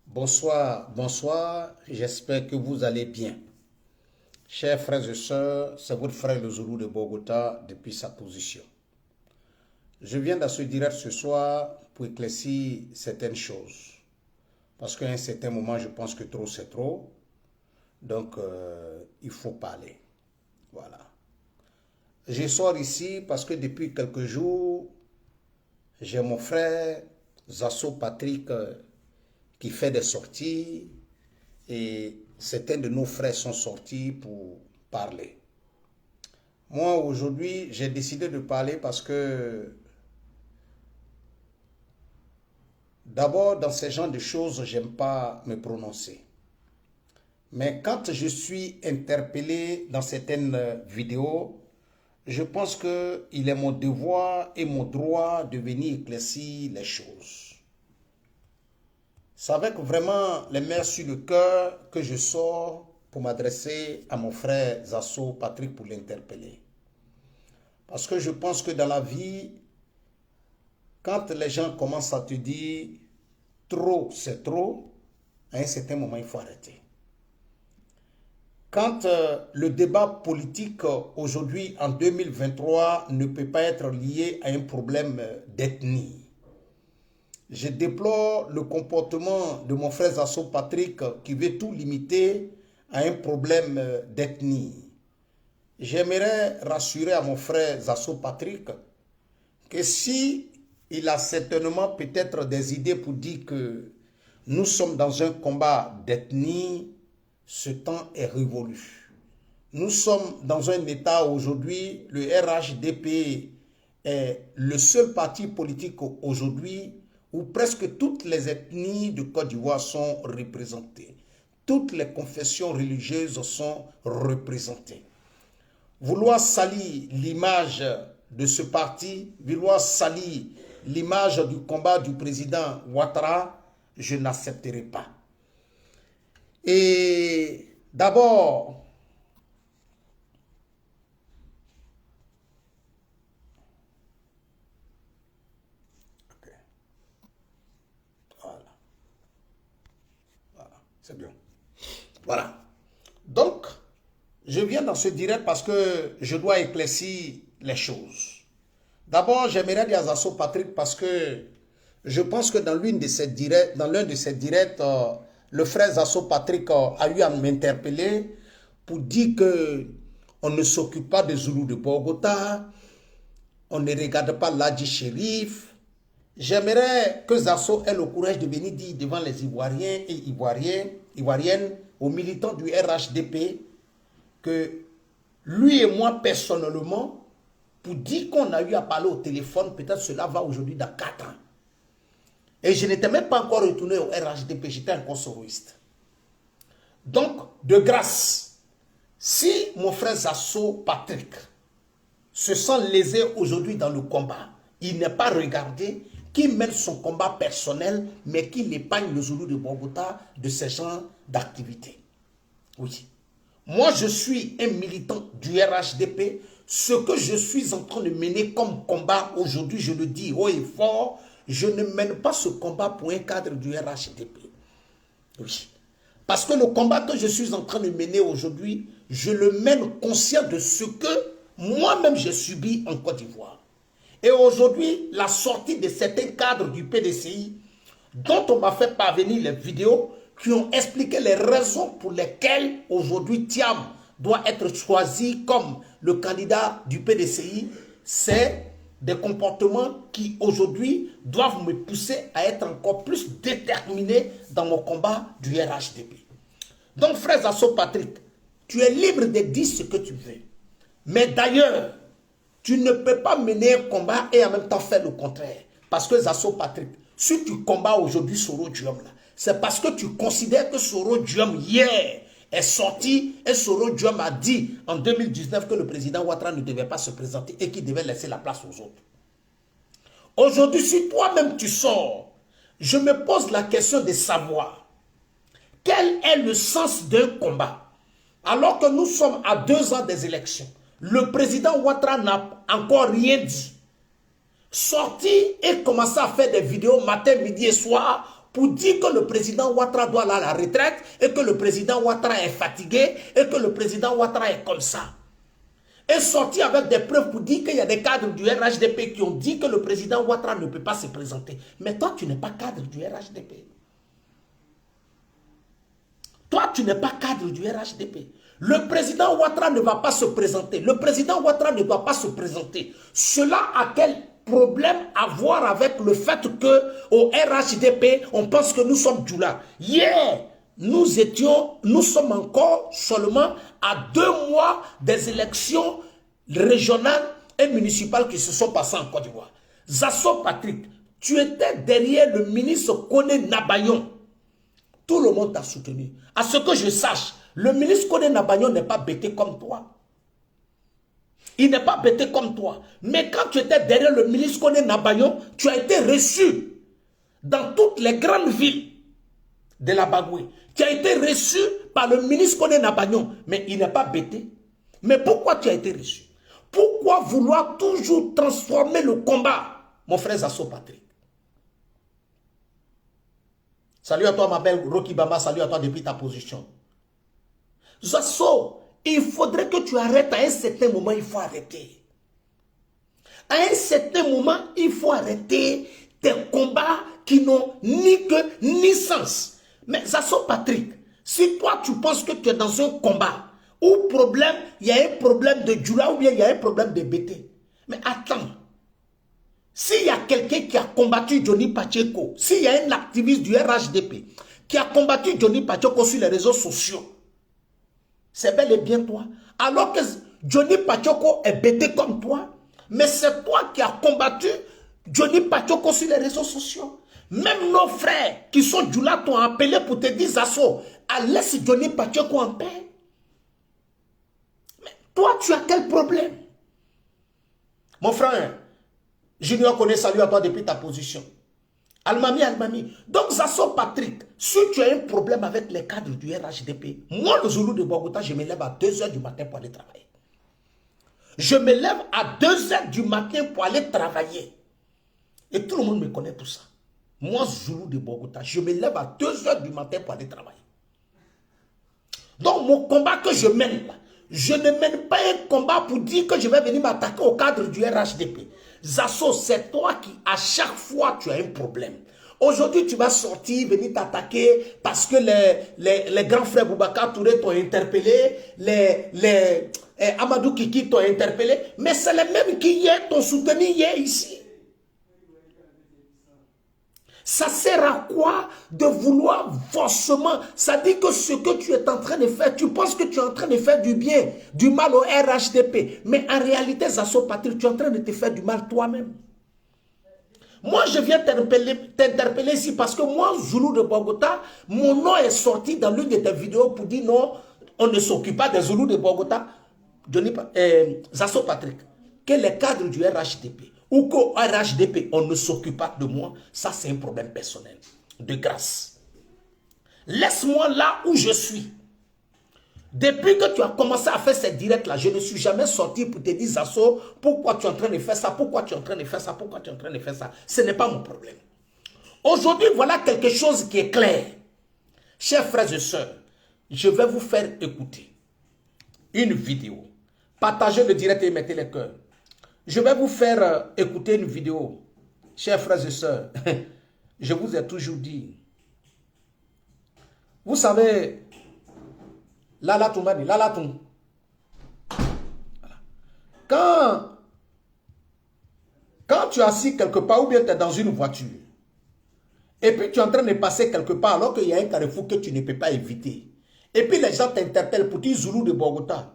Bonsoir, bonsoir, j'espère que vous allez bien. Chers frères et sœurs, c'est votre frère le Zoulou de Bogota depuis sa position. Je viens dans ce direct ce soir pour éclaircir certaines choses. Parce qu'à un certain moment, je pense que trop c'est trop. Donc, il faut parler. Voilà. Je sors ici parce que depuis quelques jours, j'ai mon frère Zasso Patrick qui fait des sorties et certains de nos frères sont sortis pour parler. Moi, aujourd'hui, j'ai décidé de parler parce que d'abord, dans ce genre de choses, j'aime pas me prononcer. Mais quand je suis interpellé dans certaines vidéos, je pense qu'il est mon devoir et mon droit de venir éclaircir les choses. C'est avec vraiment les mains sur le cœur que je sors pour m'adresser à mon frère Zasso Patrick pour l'interpeller. Parce que je pense que dans la vie, quand les gens commencent à te dire trop c'est trop, à un certain moment il faut arrêter. Quand le débat politique aujourd'hui en 2023 ne peut pas être lié à un problème d'ethnie, je déplore le comportement de mon frère Zasso Patrick qui veut tout limiter à un problème d'ethnie. J'aimerais rassurer à mon frère Zasso Patrick que si il a certainement peut-être des idées pour dire que nous sommes dans un combat d'ethnie, ce temps est révolu. Nous sommes dans un état aujourd'hui, le RHDP est le seul parti politique aujourd'hui où presque toutes les ethnies de Côte d'Ivoire sont représentées. Toutes les confessions religieuses sont représentées. Vouloir salir l'image de ce parti, vouloir salir l'image du combat du président Ouattara, je n'accepterai pas. Et d'abord, c'est bien. Voilà. Donc, je viens dans ce direct parce que je dois éclaircir les choses. D'abord, j'aimerais dire à Zasso Patrick parce que je pense que dans l'un de ces directs, le frère Zasso Patrick a eu à m'interpeller pour dire que on ne s'occupe pas des Zoulous de Bogota, on ne regarde pas l'Adji Chérif. J'aimerais que Zasso ait le courage de venir dire devant les Ivoiriens et Ivoiriennes, aux militants du RHDP, que lui et moi personnellement, pour dire qu'on a eu à parler au téléphone, peut-être cela va aujourd'hui dans 4 ans. Et je n'étais même pas encore retourné au RHDP, j'étais encore soroïste. Donc, de grâce, si mon frère Zasso Patrick se sent lésé aujourd'hui dans le combat, il n'est pas regardé, qu'il mène son combat personnel, mais qu'il épargne le Zoulou de Bogota de ces genres d'activités. Oui. Moi, je suis un militant du RHDP. Ce que je suis en train de mener comme combat aujourd'hui, je le dis haut et fort, je ne mène pas ce combat pour un cadre du RHDP. Oui. Parce que le combat que je suis en train de mener aujourd'hui, je le mène conscient de ce que moi-même j'ai subi en Côte d'Ivoire. Et aujourd'hui, la sortie de certains cadres du PDCI, dont on m'a fait parvenir les vidéos, qui ont expliqué les raisons pour lesquelles aujourd'hui Thiam doit être choisi comme le candidat du PDCI, c'est des comportements qui aujourd'hui doivent me pousser à être encore plus déterminé dans mon combat du RHDP. Donc frère Zasso Patrick, tu es libre de dire ce que tu veux. Mais d'ailleurs, tu ne peux pas mener un combat et en même temps faire le contraire. Parce que Zasso Patrick, si tu combats aujourd'hui Soro Diom, c'est parce que tu considères que Soro Diom hier est sorti et Soro Diom a dit en 2019 que le président Ouattara ne devait pas se présenter et qu'il devait laisser la place aux autres. Aujourd'hui, si toi-même tu sors, je me pose la question de savoir quel est le sens d'un combat alors que nous sommes à 2 ans des élections. Le président Ouattara n'a encore rien dit. sortir et commencer à faire des vidéos matin, midi et soir pour dire que le président Ouattara doit aller à la retraite et que le président Ouattara est fatigué et que le président Ouattara est comme ça. Et sortir avec des preuves pour dire qu'il y a des cadres du RHDP qui ont dit que le président Ouattara ne peut pas se présenter. Mais toi, tu n'es pas cadre du RHDP. Toi, tu n'es pas cadre du RHDP. Le président Ouattara ne va pas se présenter. Le président Ouattara ne doit pas se présenter. Cela a quel problème à voir avec le fait qu'au RHDP, on pense que nous sommes Djoula. Hier, nous sommes encore seulement à 2 mois des élections régionales et municipales qui se sont passées en Côte d'Ivoire. Zasso Patrick, tu étais derrière le ministre Kone Nabayon. Tout le monde t'a soutenu. À ce que je sache, le ministre Kone Nabayon n'est pas bêté comme toi. Il n'est pas bêté comme toi. Mais quand tu étais derrière le ministre Kone Nabayon, tu as été reçu dans toutes les grandes villes de la Bagoué. Tu as été reçu par le ministre Kone Nabayon. Mais il n'est pas bêté. Mais pourquoi tu as été reçu? Pourquoi vouloir toujours transformer le combat, mon frère Zasso Patrick? Salut à toi, ma belle Rocky Bamba. Salut à toi depuis ta position. Zasso, il faudrait que tu arrêtes. À un certain moment, il faut arrêter. À un certain moment, il faut arrêter tes combats qui n'ont ni queue ni sens. Mais Zasso Patrick, si toi tu penses que tu es dans un combat où problème, il y a un problème de Djoula ou bien il y a un problème de BT. Mais attends, s'il y a quelqu'un qui a combattu Johnny Pacheco, s'il y a un activiste du RHDP qui a combattu Johnny Pacheco sur les réseaux sociaux, c'est bel et bien toi. Alors que Johnny Pacheco est bêté comme toi, mais c'est toi qui as combattu Johnny Pacheco sur les réseaux sociaux. Même nos frères qui sont Djoula t'ont appelé pour te dire Zasso, laisse Johnny Pacheco en paix. Mais toi, tu as quel problème? Mon frère, Junior connaît, salut à toi depuis ta position. Almami. Donc, Zasso Patrick, si tu as un problème avec les cadres du RHDP, moi, le Zoulou de Bogota, je me lève à 2 h du matin pour aller travailler. Je me lève à 2 h du matin pour aller travailler. Et tout le monde me connaît pour ça. Moi, Zoulou de Bogota, je me lève à 2 h du matin pour aller travailler. Donc, mon combat que je mène là, je ne mène pas un combat pour dire que je vais venir m'attaquer au cadre du RHDP. Zasso, c'est toi qui, à chaque fois, tu as un problème. Aujourd'hui, tu vas sortir, venir t'attaquer parce que les grands frères Boubacar Touré t'ont interpellé, Amadou Kiki t'ont interpellé, mais c'est les mêmes qui hier t'ont soutenu hier ici. Ça sert à quoi de vouloir forcément? Ça dit que ce que tu es en train de faire, tu penses que tu es en train de faire du bien, du mal au RHDP. Mais en réalité, Zasso Patrick, tu es en train de te faire du mal toi-même. Moi, je viens t'interpeller ici parce que moi, Zoulou de Bogota, mon nom est sorti dans l'une de tes vidéos pour dire non, on ne s'occupe pas des Zoulous de Bogota. Zasso Patrick, que les cadres du RHDP ou qu'au RHDP, on ne s'occupe pas de moi, ça c'est un problème personnel. De grâce. Laisse-moi là où je suis. Depuis que tu as commencé à faire cette directs-là, je ne suis jamais sorti pour te dire, Zasso, pourquoi tu es en train de faire ça, pourquoi tu es en train de faire ça, pourquoi tu es en train de faire ça. Ce n'est pas mon problème. Aujourd'hui, voilà quelque chose qui est clair. Chers frères et sœurs, je vais vous faire écouter une vidéo. Partagez le direct et mettez les cœurs. Je vais vous faire écouter une vidéo. Chers frères et sœurs, je vous ai toujours dit. Vous savez, Lala Toumani, Lala Toum. Quand tu es assis quelque part ou bien tu es dans une voiture, et puis tu es en train de passer quelque part alors qu'il y a un carrefour que tu ne peux pas éviter, et puis les gens t'interpellent pour dire Zoulou de Bogota,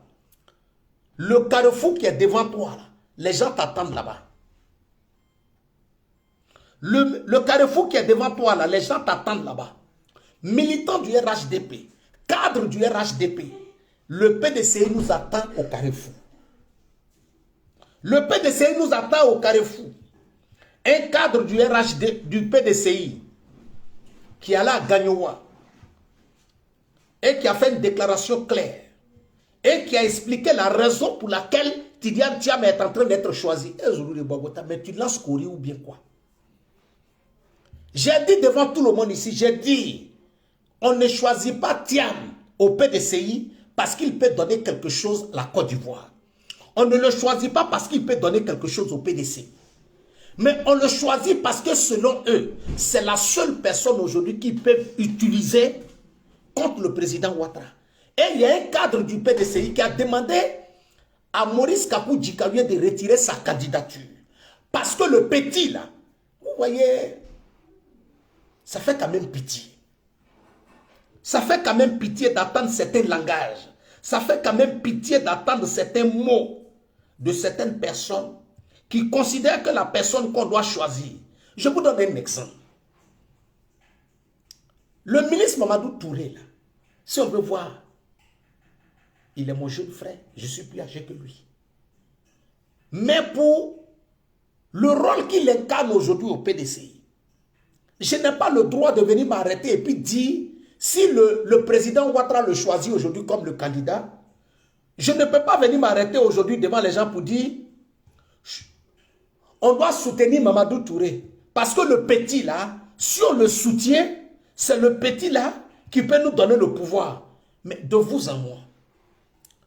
le carrefour qui est devant toi, là, les gens t'attendent là-bas. Le carrefour qui est devant toi, là, les gens t'attendent là-bas. Militant du RHDP, cadre du RHDP, le PDCI nous attend au carrefour. Le PDCI nous attend au carrefour. Un cadre du PDCI qui est allé à Gagnoua et qui a fait une déclaration claire et qui a expliqué la raison pour laquelle Tidiane Thiam est en train d'être choisi. Mais tu lances courir ou bien quoi? J'ai dit devant tout le monde ici, j'ai dit, on ne choisit pas Thiam au PDCI parce qu'il peut donner quelque chose à la Côte d'Ivoire. On ne le choisit pas parce qu'il peut donner quelque chose au PDCI. Mais on le choisit parce que selon eux, c'est la seule personne aujourd'hui qu'ils peuvent utiliser contre le président Ouattara. Et il y a un cadre du PDCI qui a demandé à Maurice Kakou Djikaoué de retirer sa candidature. Parce que le petit là, vous voyez, ça fait quand même pitié. Ça fait quand même pitié d'entendre certains langages. Ça fait quand même pitié d'entendre certains mots de certaines personnes qui considèrent que la personne qu'on doit choisir. Je vous donne un exemple. Le ministre Mamadou Touré, là, si on veut voir, il est mon jeune frère, je suis plus âgé que lui. Mais pour le rôle qu'il incarne aujourd'hui au PDCI, je n'ai pas le droit de venir m'arrêter et puis dire, si le président Ouattara le choisit aujourd'hui comme le candidat, je ne peux pas venir m'arrêter aujourd'hui devant les gens pour dire, on doit soutenir Mamadou Touré. Parce que le petit là, si on le soutient, c'est le petit là qui peut nous donner le pouvoir. Mais de vous à moi,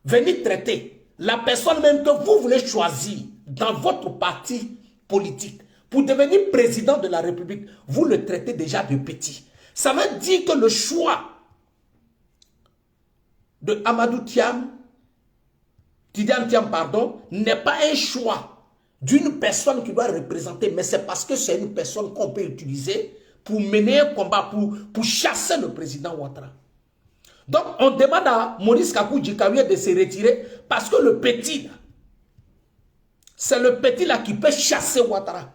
venez traiter la personne même que vous voulez choisir dans votre parti politique pour devenir président de la République, vous le traitez déjà de petit. Ça veut dire que le choix de Amadou Thiam, Tidiane Thiam, pardon, n'est pas un choix d'une personne qui doit représenter, mais c'est parce que c'est une personne qu'on peut utiliser pour mener un combat, pour chasser le président Ouattara. Donc, on demande à Maurice Kakou Djikaoué de se retirer parce que le petit, c'est le petit là qui peut chasser Ouattara.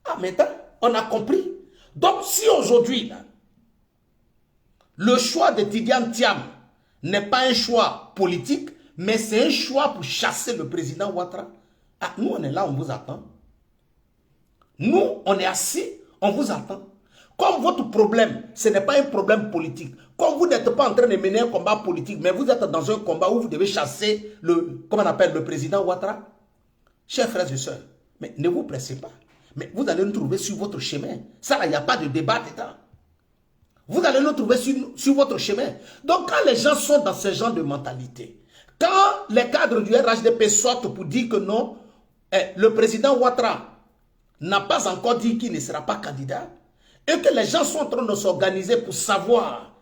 Ah, maintenant, on a compris. Donc, si aujourd'hui, le choix de Tidiane Thiam n'est pas un choix politique, mais c'est un choix pour chasser le président Ouattara. Ah, nous, on est là, on vous attend. Nous, on est assis, on vous attend. Comme votre problème, ce n'est pas un problème politique. Comme vous n'êtes pas en train de mener un combat politique, mais vous êtes dans un combat où vous devez chasser comment on appelle, le président Ouattara. Chers frères et sœurs, mais ne vous pressez pas. Mais vous allez nous trouver sur votre chemin. Ça, il n'y a pas de débat dedans. Vous allez nous trouver sur votre chemin. Donc, quand les gens sont dans ce genre de mentalité, quand les cadres du RHDP sortent pour dire que non, le président Ouattara n'a pas encore dit qu'il ne sera pas candidat, et que les gens sont en train de s'organiser pour savoir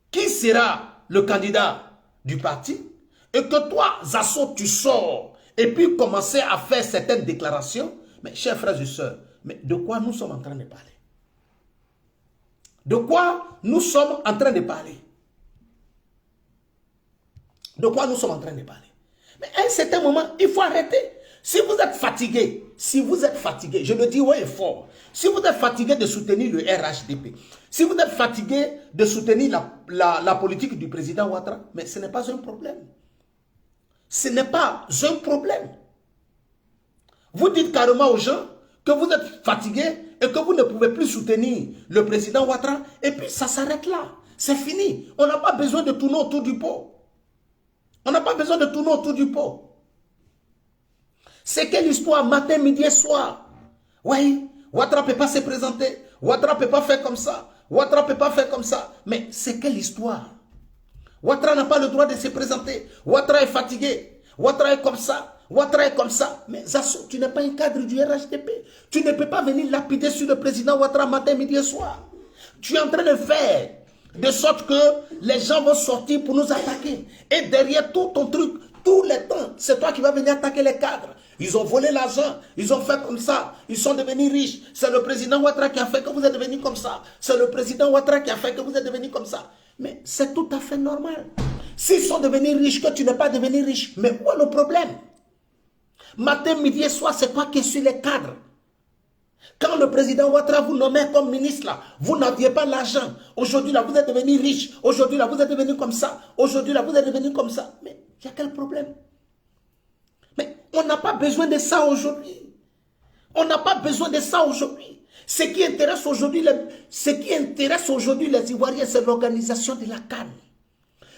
qui sera le candidat du parti, et que toi, Zasso, tu sors, et puis commencer à faire certaines déclarations, mais chers frères et sœurs, mais de quoi nous sommes en train de parler? De quoi nous sommes en train de parler? De quoi nous sommes en train de parler? Mais à un certain moment, il faut arrêter. Si vous êtes fatigué, je le dis haut et fort, si vous êtes fatigué de soutenir le RHDP, si vous êtes fatigué de soutenir la politique du président Ouattara, mais ce n'est pas un problème. Ce n'est pas un problème. Vous dites carrément aux gens que vous êtes fatigué et que vous ne pouvez plus soutenir le président Ouattara, et puis ça s'arrête là. C'est fini. On n'a pas besoin de tourner autour du pot. On n'a pas besoin de tourner autour du pot. C'est quelle histoire matin, midi et soir? Oui, Ouattara ne peut pas se présenter. Ouattara ne peut pas faire comme ça. Ouattara ne peut pas faire comme ça. Mais c'est quelle histoire? Ouattara n'a pas le droit de se présenter. Ouattara est fatigué. Ouattara est comme ça. Ouattara est comme ça. Mais Zasso, tu n'es pas un cadre du RHDP. Tu ne peux pas venir lapider sur le président Ouattara matin, midi et soir. Tu es en train de faire de sorte que les gens vont sortir pour nous attaquer. Et derrière tout ton truc, tout le temps, c'est toi qui vas venir attaquer les cadres. Ils ont volé l'argent, ils ont fait comme ça, ils sont devenus riches. C'est le président Ouattara qui a fait que vous êtes devenus comme ça. C'est le président Ouattara qui a fait que vous êtes devenus comme ça. Mais c'est tout à fait normal. S'ils sont devenus riches, que tu n'es pas devenu riche, mais où est le problème? Matin, midi et soir, c'est toi qui es sur les cadres. Quand le président Ouattara vous nommait comme ministre, là, vous n'aviez pas l'argent. Aujourd'hui, là, vous êtes devenu riche. Aujourd'hui, là, vous êtes devenu comme ça. Aujourd'hui, là, vous êtes devenu comme ça. Mais il y a quel problème? Mais on n'a pas besoin de ça aujourd'hui. On n'a pas besoin de ça aujourd'hui. Ce qui intéresse aujourd'hui les Ivoiriens, c'est l'organisation de la CAN.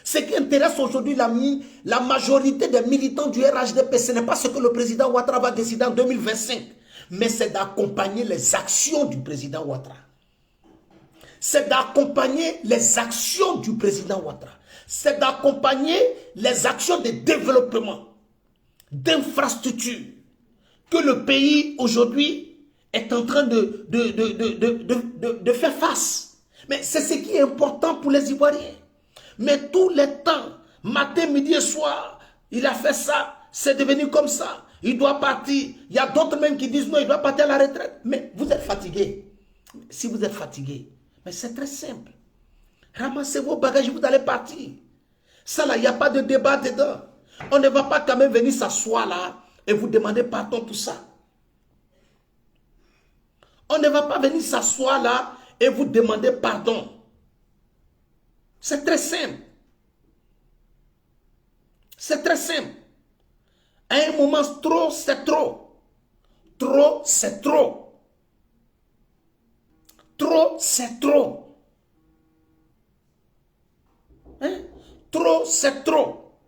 Ce qui intéresse aujourd'hui la majorité des militants du RHDP, ce n'est pas ce que le président Ouattara va décider en 2025, mais c'est d'accompagner les actions du président Ouattara. C'est d'accompagner les actions du président Ouattara. C'est d'accompagner les actions de développement, d'infrastructures, que le pays aujourd'hui est en train de faire face. Mais c'est ce qui est important pour les Ivoiriens. Mais tous les temps, matin, midi et soir, il a fait ça, c'est devenu comme ça. Il doit partir. Il y a d'autres même qui disent non, il doit partir à la retraite. Mais vous êtes fatigué. Si vous êtes fatigué, mais c'est très simple. Ramassez vos bagages, vous allez partir. Ça là, il n'y a pas de débat dedans. On ne va pas quand même venir s'asseoir là et vous demander pardon pour ça. On ne va pas venir s'asseoir là et vous demander pardon. C'est très simple. C'est très simple. À un moment, trop, c'est trop. Trop, c'est trop. Trop, c'est trop. Hein? Trop, c'est trop.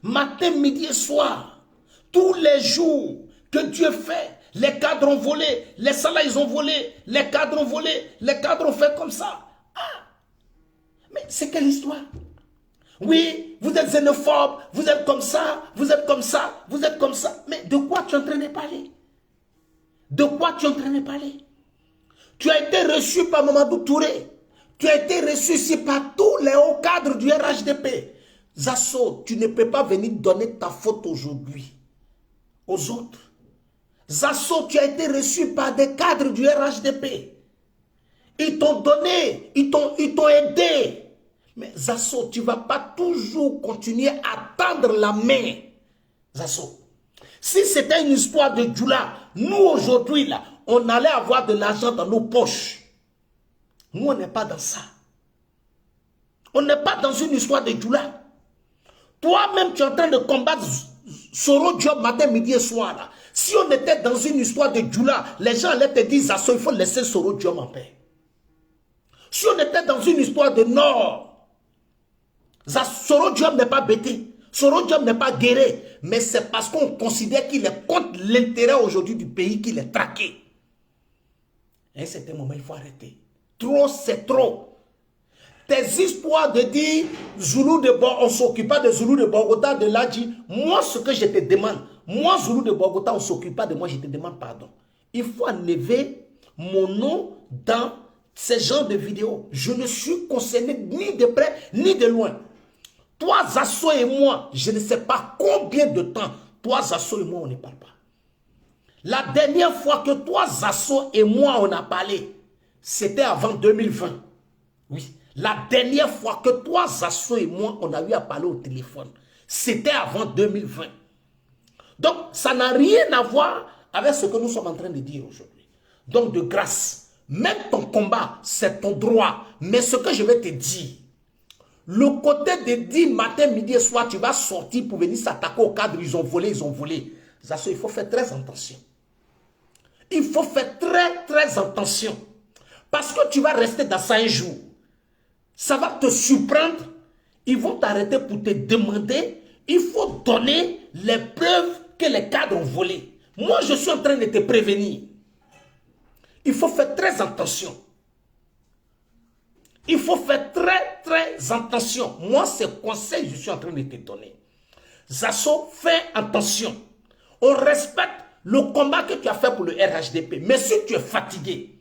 Matin, midi et soir, tous les jours que Dieu fait, les cadres ont volé, les salaires ils ont volé, les cadres ont volé, les cadres ont fait comme ça. Ah, mais c'est quelle histoire? Oui, vous êtes xénophobe, vous êtes comme ça, vous êtes comme ça, vous êtes comme ça. Mais de quoi tu es en train de parler? De quoi tu es en train de parler? Tu as été reçu par Mamadou Touré. Tu as été reçu ici par tous les hauts cadres du RHDP. Zasso, tu ne peux pas venir donner ta faute aujourd'hui aux autres. Zasso, tu as été reçu par des cadres du RHDP. Ils t'ont donné, ils t'ont aidé. Mais Zasso, tu ne vas pas toujours continuer à tendre la main. Zasso. Si c'était une histoire de Djoula, nous aujourd'hui, là, on allait avoir de l'argent dans nos poches. Nous, on n'est pas dans ça. On n'est pas dans une histoire de Djoula. Toi-même, tu es en train de combattre Soro Diop matin, midi et soir. Là. Si on était dans une histoire de Djoula, les gens allaient te dire, Zasso, il faut laisser Soro Diop en paix. Si on était dans une histoire de Nord, Soro Diop n'est pas bêté. Soro Diop n'est pas guéri. Mais c'est parce qu'on considère qu'il est contre l'intérêt aujourd'hui du pays qu'il est traqué. À un certain moment, il faut arrêter. Trop, c'est trop. Tes histoires de dire Zoulou de Bogota, on s'occupe pas de Zoulou de Bogota, de Ladji. Moi, ce que je te demande, moi, Zoulou de Bogota, on ne s'occupe pas de moi, je te demande pardon. Il faut enlever mon nom dans ce genre de vidéos. Je ne suis concerné ni de près, ni de loin. Toi, Zasso et moi, je ne sais pas combien de temps, toi, Zasso et moi, on ne parle pas. La dernière fois que toi, Zasso et moi, on a parlé, c'était avant 2020. Oui. La dernière fois que toi, Zasso et moi, on a eu à parler au téléphone, c'était avant 2020. Donc, ça n'a rien à voir avec ce que nous sommes en train de dire aujourd'hui. Donc, de grâce, même ton combat, c'est ton droit. Mais ce que je vais te dire, le côté de dire matin, midi et soir, tu vas sortir pour venir s'attaquer au cadre, ils ont volé, ils ont volé. Zasso, il faut faire très attention. Il faut faire très, très attention. Parce que tu vas rester dans ça un jour. Ça va te surprendre. Ils vont t'arrêter pour te demander. Il faut donner les preuves que les cadres ont volées. Moi, je suis en train de te prévenir. Il faut faire très attention. Il faut faire très, très attention. Moi, ces conseils, je suis en train de te donner. Zasso, fais attention. On respecte le combat que tu as fait pour le RHDP. Mais si tu es fatigué,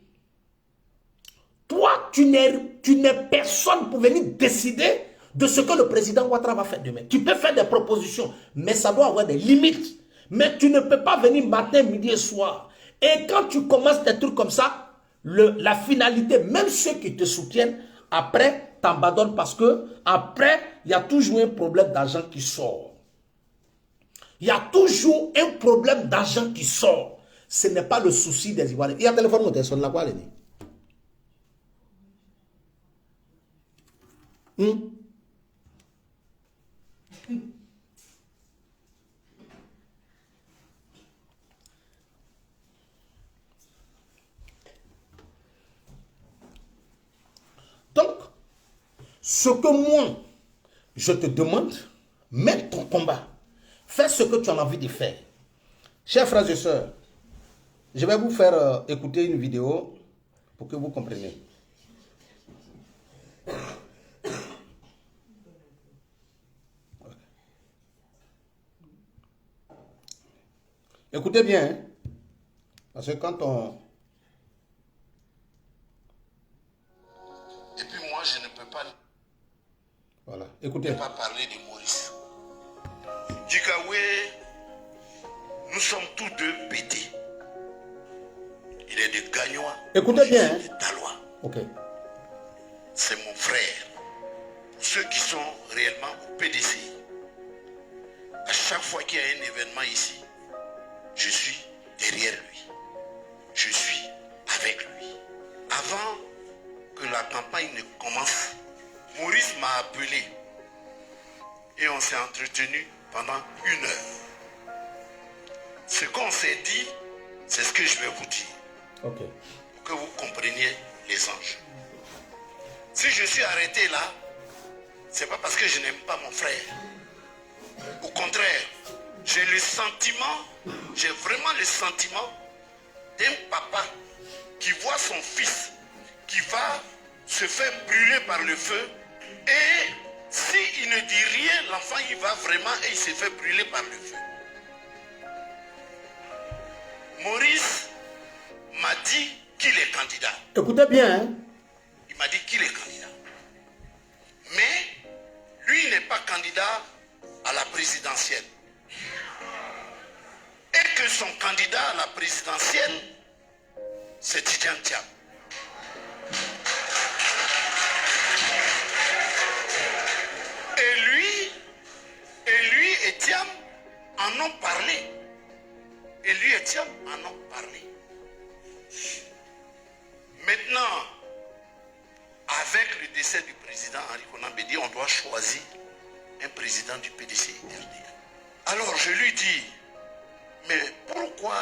toi, tu n'es personne pour venir décider de ce que le président Ouattara va faire demain. Tu peux faire des propositions, mais ça doit avoir des limites. Mais tu ne peux pas venir matin, midi et soir. Et quand tu commences des trucs comme ça, la finalité, même ceux qui te soutiennent, après, t'abandonnent parce que après, il y a toujours un problème d'argent qui sort. Il y a toujours un problème d'argent qui sort. Ce n'est pas le souci des Ivoiriens. Il y a un téléphone, mon téléphone, là, quoi, elle dit. Donc, ce que moi, je te demande, mets ton combat. Fais ce que tu as envie de faire. Chers frères et sœurs, je vais vous faire écouter une vidéo pour que vous compreniez. Écoutez bien, hein? Parce que quand on... Et puis moi, je ne peux pas, Voilà, écoutez. pas parler de Maurice. Djikaoué, nous sommes tous deux pétés. Il est de Gagnois. Écoutez bien, Je hein? suis de Dalois. Ok. C'est mon frère. Pour ceux qui sont réellement au PDC, à chaque fois qu'il y a un événement ici, je suis derrière lui. Je suis avec lui. Avant que la campagne ne commence, Maurice m'a appelé et on s'est entretenu pendant 1 heure. Ce qu'on s'est dit, c'est ce que je vais vous dire, Ok. pour que vous compreniez les enjeux. Si je suis arrêté là, c'est pas parce que je n'aime pas mon frère. Au contraire, j'ai le sentiment, j'ai vraiment le sentiment d'un papa qui voit son fils qui va se faire brûler par le feu et s'il ne dit rien, l'enfant il va vraiment et il se fait brûler par le feu. Maurice m'a dit qu'il est candidat. Écoutez bien, hein? Il m'a dit qu'il est candidat. Mais lui il n'est pas candidat à la présidentielle. Et que son candidat à la présidentielle, c'est Tidjane Thiam. Et lui et Thiam en ont parlé. Et lui et Thiam en ont parlé. Maintenant, avec le décès du président Henri Konan Bédié, on doit choisir un président du PDC-RDA. Alors je lui dis, mais pourquoi,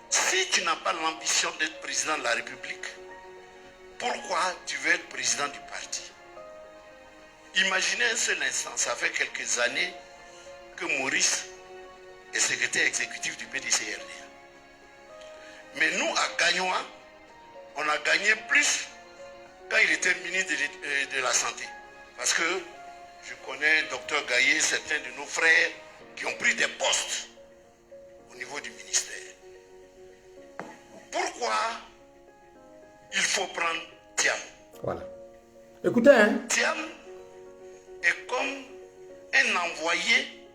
si tu n'as pas l'ambition d'être président de la République, pourquoi tu veux être président du parti? Imaginez un seul instant, ça fait quelques années que Maurice est secrétaire exécutif du PDC-RDA. Mais nous, à Gagnois, on a gagné plus quand il était ministre de la Santé. Parce que je connais Dr Gaillet, certains de nos frères qui ont pris des postes au niveau du ministère. Pourquoi il faut prendre Thiam? Voilà. Écoutez, hein? Thiam est comme un envoyé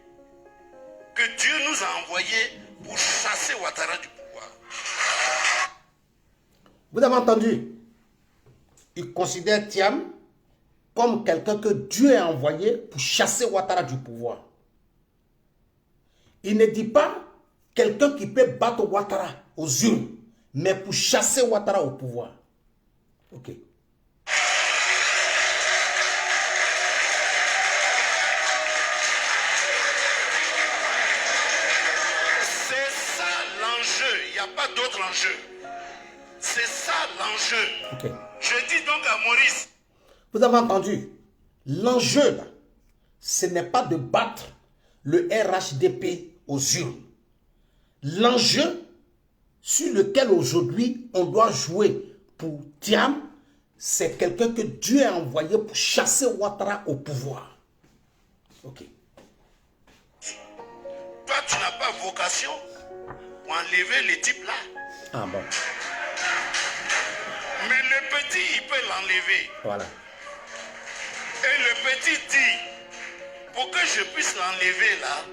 que Dieu nous a envoyé pour chasser Ouattara du pouvoir. Vous avez entendu? Il considère Thiam comme quelqu'un que Dieu a envoyé pour chasser Ouattara du pouvoir. Il ne dit pas quelqu'un qui peut battre Ouattara aux urnes, mais pour chasser Ouattara au pouvoir. Ok. C'est ça l'enjeu, il n'y a pas d'autre enjeu. C'est ça l'enjeu. Ok. Je dis donc à Maurice, Vous avez entendu? L'enjeu, là, ce n'est pas de battre le RHDP aux urnes. L'enjeu sur lequel aujourd'hui on doit jouer pour Thiam, c'est quelqu'un que Dieu a envoyé pour chasser Ouattara au pouvoir. Ok. toi tu n'as pas vocation pour enlever les types là. Ah bon. Mais le petit, il peut l'enlever. Voilà. Et le petit dit, pour que je puisse l'enlever là,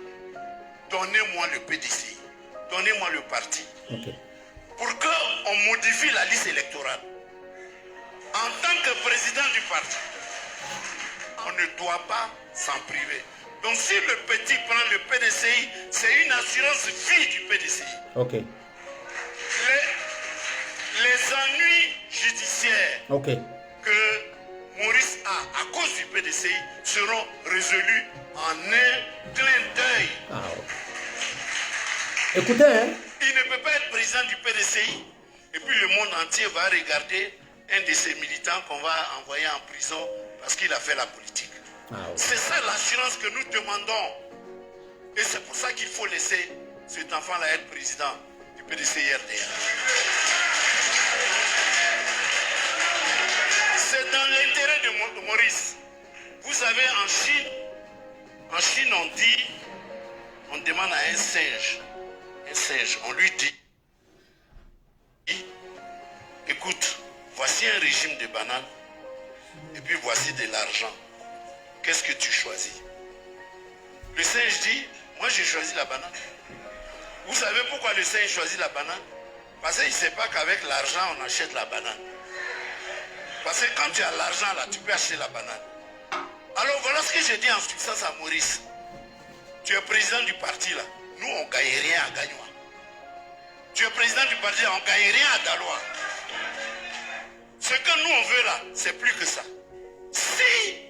donnez-moi le PDC, donnez-moi le parti. Ok. Pour qu'on modifie la liste électorale. En tant que président du parti, on ne doit pas s'en priver. Donc si le petit prend le PDCI, c'est une assurance vie du PDCI. Ok. Les ennuis judiciaires Ok. que Maurice a à cause du PDCI seront résolus en un clin d'œil. Ah, ok. Écoutez, hein? Il ne peut pas être président du PDCI et puis le monde entier va regarder un de ses militants qu'on va envoyer en prison parce qu'il a fait la politique. C'est ça l'assurance que nous demandons. Et c'est pour ça qu'il faut laisser cet enfant-là être président du PDC-RDA. C'est dans l'intérêt de Maurice. Vous savez, en Chine on dit, on demande à un singe, on lui dit, écoute, voici un régime de bananes, et puis voici de l'argent. Qu'est-ce que tu choisis? Le singe dit, moi j'ai choisi la banane. Vous savez pourquoi le singe choisit la banane? Parce qu'il ne sait pas qu'avec l'argent on achète la banane. Parce que quand tu as l'argent là, tu peux acheter la banane. Alors voilà ce que j'ai dit en substance à Maurice. Tu es président du parti là. Nous on ne gagne rien à Gagnois. Tu es président du parti là, on ne gagne rien à Dalois. Ce que nous on veut là, c'est plus que ça. Si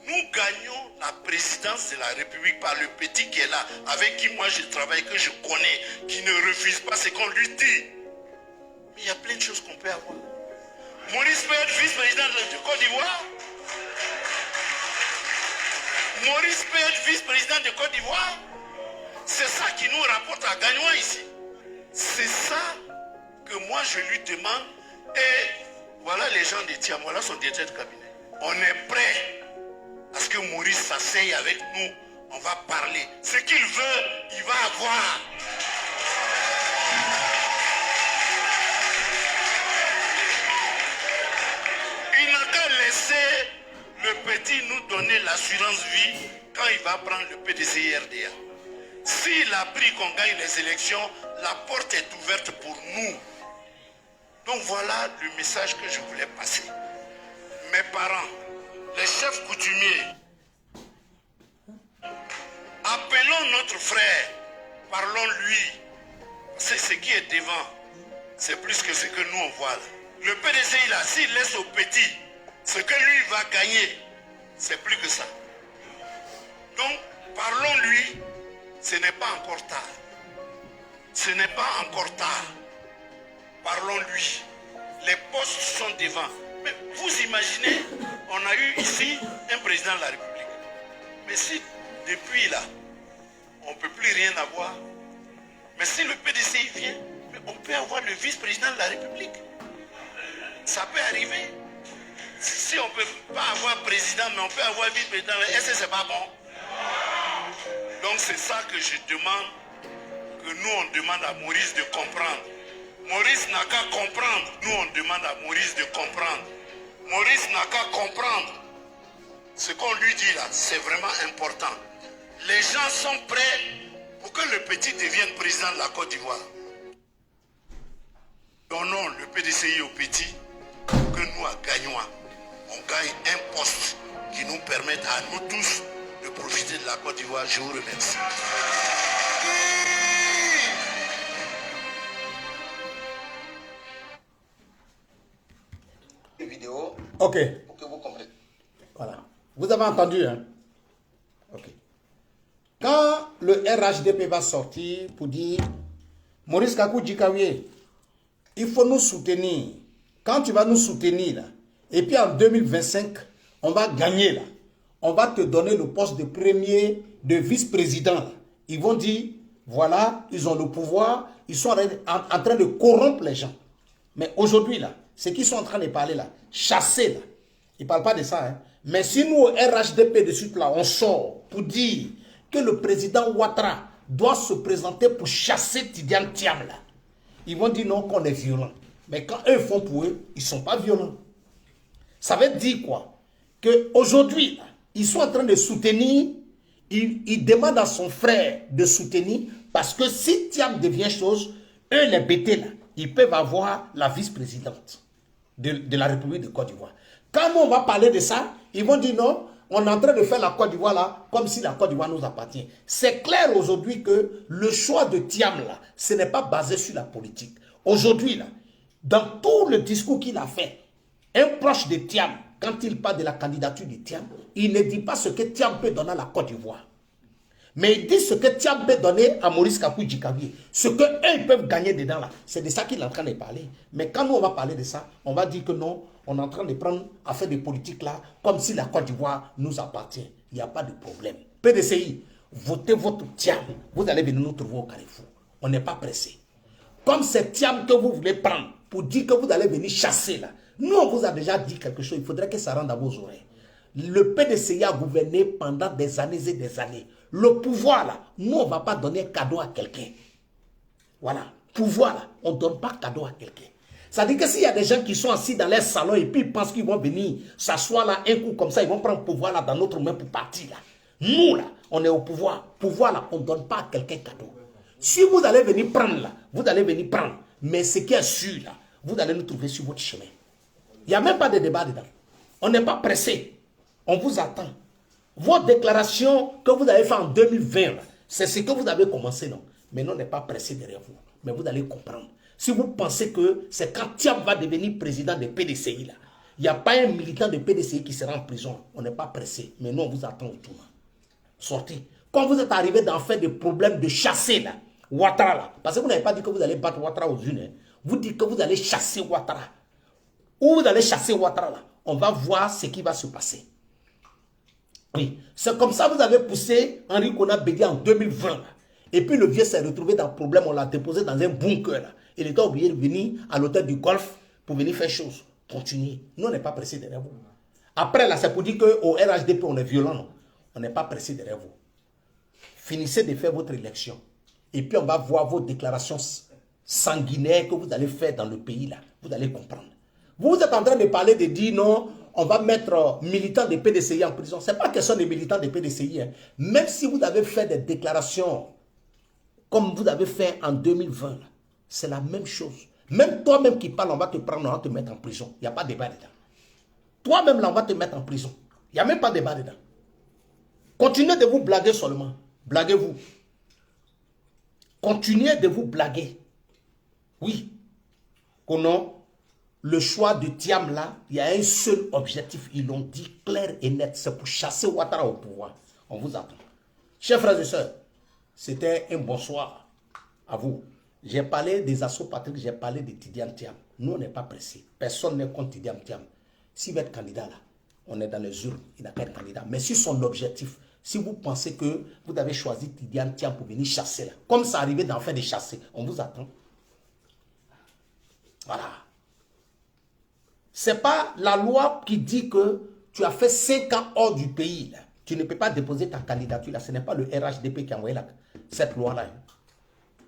nous gagnons la présidence de la République par le petit qui est là, avec qui moi je travaille, que je connais, qui ne refuse pas ce qu'on lui dit. Mais il y a plein de choses qu'on peut avoir. Maurice peut être vice-président de Côte d'Ivoire. Maurice peut être vice-président de Côte d'Ivoire. C'est ça qui nous rapporte à Gagnois ici. C'est ça que moi je lui demande. Et voilà les gens de Tiam, voilà son directeur de cabinet. On est prêt à ce que Maurice s'asseye avec nous. On va parler. Ce qu'il veut, il va avoir. Il n'a qu'à laisser le petit nous donner l'assurance vie quand il va prendre le PDC-RDA. S'il a pris qu'on gagne les élections, la porte est ouverte pour nous. Donc voilà le message que je voulais passer. Mes parents, les chefs coutumiers, appelons notre frère, parlons-lui. C'est ce qui est devant. C'est plus que ce que nous on voit là. Le PDC, s'il laisse au petit, ce que lui va gagner, c'est plus que ça. Donc, parlons-lui, ce n'est pas encore tard. Ce n'est pas encore tard. Parlons-lui. Les postes sont devant. Mais vous imaginez, on a eu ici un président de la République. Mais si depuis là, on ne peut plus rien avoir, mais si le PDC vient, on peut avoir le vice-président de la République. Ça peut arriver. Si on ne peut pas avoir président, mais on peut avoir vice-président, est-ce que ce n'est pas bon? Donc c'est ça que je demande, que nous on demande à Maurice de comprendre. Maurice n'a qu'à comprendre. Nous on demande à Maurice de comprendre. Maurice n'a qu'à comprendre. Ce qu'on lui dit là, c'est vraiment important. Les gens sont prêts pour que le petit devienne président de la Côte d'Ivoire. Donnons le PDCI au petit, pour que nous, à Gagnois, on gagne un poste qui nous permette à nous tous de profiter de la Côte d'Ivoire. Je vous remercie. Vidéo. Ok. Pour que vous compreniez. Voilà. Vous avez entendu, hein? Ok. Quand le RHDP va sortir pour dire Maurice Kakou Djikaoué, il faut nous soutenir. Quand tu vas nous soutenir, là, et puis en 2025, on va gagner, là. On va te donner le poste de premier, de vice-président. Ils vont dire, voilà, ils ont le pouvoir, ils sont en train de corrompre les gens. Mais aujourd'hui, là, ce qu'ils sont en train de parler, là, chasser, là, ils ne parlent pas de ça, hein. Mais si nous, au RHDP de suite, là, on sort pour dire que le président Ouattara doit se présenter pour chasser Tidiane Thiam, là, ils vont dire non, qu'on est violent. Mais quand eux font pour eux, ils ne sont pas violents. Ça veut dire quoi? Qu'aujourd'hui, ils sont en train de soutenir, il demande à son frère de soutenir, parce que si Thiam devient chose, eux, les bêtés, là, ils peuvent avoir la vice-présidente de la République de Côte d'Ivoire. Quand nous, on va parler de ça, ils vont dire non, on est en train de faire la Côte d'Ivoire là, comme si la Côte d'Ivoire nous appartient. C'est clair aujourd'hui que le choix de Thiam là, ce n'est pas basé sur la politique. Aujourd'hui là, dans tout le discours qu'il a fait, un proche de Thiam, quand il parle de la candidature de Thiam, il ne dit pas ce que Thiam peut donner à la Côte d'Ivoire. Mais il dit ce que Thiam peut donner à Maurice Kakou Djikaoué. Ce qu'eux, ils peuvent gagner dedans là. C'est de ça qu'il est en train de parler. Mais quand nous, on va parler de ça, on va dire que non, on est en train de prendre affaire de politique là, comme si la Côte d'Ivoire nous appartient. il n'y a pas de problème. PDCI, votez votre Thiam. Vous allez venir nous trouver au Carrefour. On n'est pas pressé. Comme c'est Thiam que vous voulez prendre pour dire que vous allez venir chasser là. Nous, on vous a déjà dit quelque chose. Il faudrait que ça rentre dans vos oreilles. Le PDCI a gouverné pendant des années et des années. Le pouvoir là, nous, on ne va pas donner un cadeau à quelqu'un. Voilà. Pouvoir là, on ne donne pas cadeau à quelqu'un. Ça veut dire que s'il y a des gens qui sont assis dans les salons et puis ils pensent qu'ils vont venir s'asseoir là un coup comme ça, ils vont prendre le pouvoir là dans notre main pour partir là. Nous là, on est au pouvoir. Pouvoir là, on ne donne pas à quelqu'un cadeau. Si vous allez venir prendre là, vous allez venir prendre. Mais ce qui est sûr là, vous allez nous trouver sur votre chemin. Il n'y a même pas de débat dedans. On n'est pas pressé. On vous attend. Vos déclarations que vous avez faites en 2020, c'est ce que vous avez commencé, non? Mais nous, on n'est pas pressé derrière vous. Mais vous allez comprendre. Si vous pensez que c'est quand Thiam va devenir président de PDCI, là, il n'y a pas un militant de PDCI qui sera en prison. On n'est pas pressé. Mais nous, on vous attend au tournant. Sortez. Quand vous êtes arrivé dans faire des problèmes de chasser, là, Ouattara, là, parce que vous n'avez pas dit que vous allez battre Ouattara aux unes. Hein. Vous dites que vous allez chasser Ouattara. Où vous allez chasser Ouattara, là, on va voir ce qui va se passer. Oui, c'est comme ça que vous avez poussé Henri Konan Bédié en 2020. Là. Et puis le vieux s'est retrouvé dans le problème, on l'a déposé dans un bunker. Là. Il était obligé de venir à l'hôtel du Golfe pour venir faire chose. Continuez. Nous, on n'est pas pressé derrière vous. Après, là, c'est pour dire qu'au RHDP, on est violent. Non? On n'est pas pressé derrière vous. Finissez de faire votre élection. Et puis, on va voir vos déclarations sanguinaires que vous allez faire dans le pays. Là. Vous allez comprendre. Vous êtes en train de parler de dire non, on va mettre militants de PDCI en prison. Ce n'est pas question des militants de PDCI. Hein. Même si vous avez fait des déclarations comme vous avez fait en 2020, c'est la même chose. Même toi-même qui parles, on va te prendre, on va te mettre en prison. Il n'y a pas de débat dedans. Toi-même, là, on va te mettre en prison. Il n'y a même pas de débat dedans. Continuez de vous blaguer seulement. Blaguez-vous. Continuez de vous blaguer. Oui. Qu'on le choix de Thiam là, il y a un seul objectif. Ils l'ont dit clair et net. C'est pour chasser Ouattara au pouvoir. On vous attend. Chers frères et sœurs, c'était un bonsoir à vous. J'ai parlé des assauts Patrick, j'ai parlé de Tidiane Thiam. Nous, on n'est pas pressés. Personne n'est contre Tidiane Thiam. S'il va être candidat là, on est dans les urnes, il n'a pas être candidat. Mais si son objectif, si vous pensez que vous avez choisi Tidiane Thiam pour venir chasser là, comme ça arrivait d'en faire des chasser, on vous attend. Voilà. Ce n'est pas la loi qui dit que tu as fait 5 ans hors du pays. Là. Tu ne peux pas déposer ta candidature. Là. Ce n'est pas le RHDP qui a envoyé cette loi-là.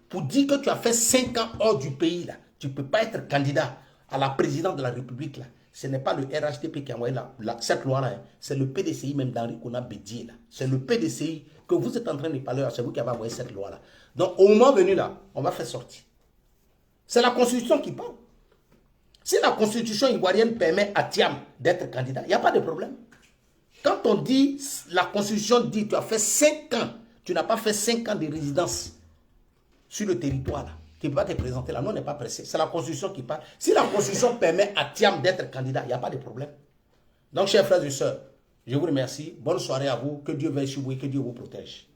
Pour dire que tu as fait 5 ans hors du pays, là, tu ne peux pas être candidat à la présidence de la République. Là. Ce n'est pas le RHDP qui a envoyé cette loi-là. Hein. C'est le PDCI même d'Henri Konan Bédié. C'est le PDCI que vous êtes en train de parler. C'est vous qui avez envoyé cette loi-là. Donc, au moment venu, là, on va faire sortir. C'est la Constitution qui parle. Si la Constitution ivoirienne permet à Thiam d'être candidat, il n'y a pas de problème. Quand on dit, la Constitution dit, tu as fait 5 ans, tu n'as pas fait 5 ans de résidence sur le territoire, là, tu ne peux pas te présenter là. Nous, on n'est pas pressé. C'est la Constitution qui parle. Si la Constitution permet à Thiam d'être candidat, il n'y a pas de problème. Donc, chers frères et sœurs, je vous remercie. Bonne soirée à vous. Que Dieu veille sur vous et que Dieu vous protège.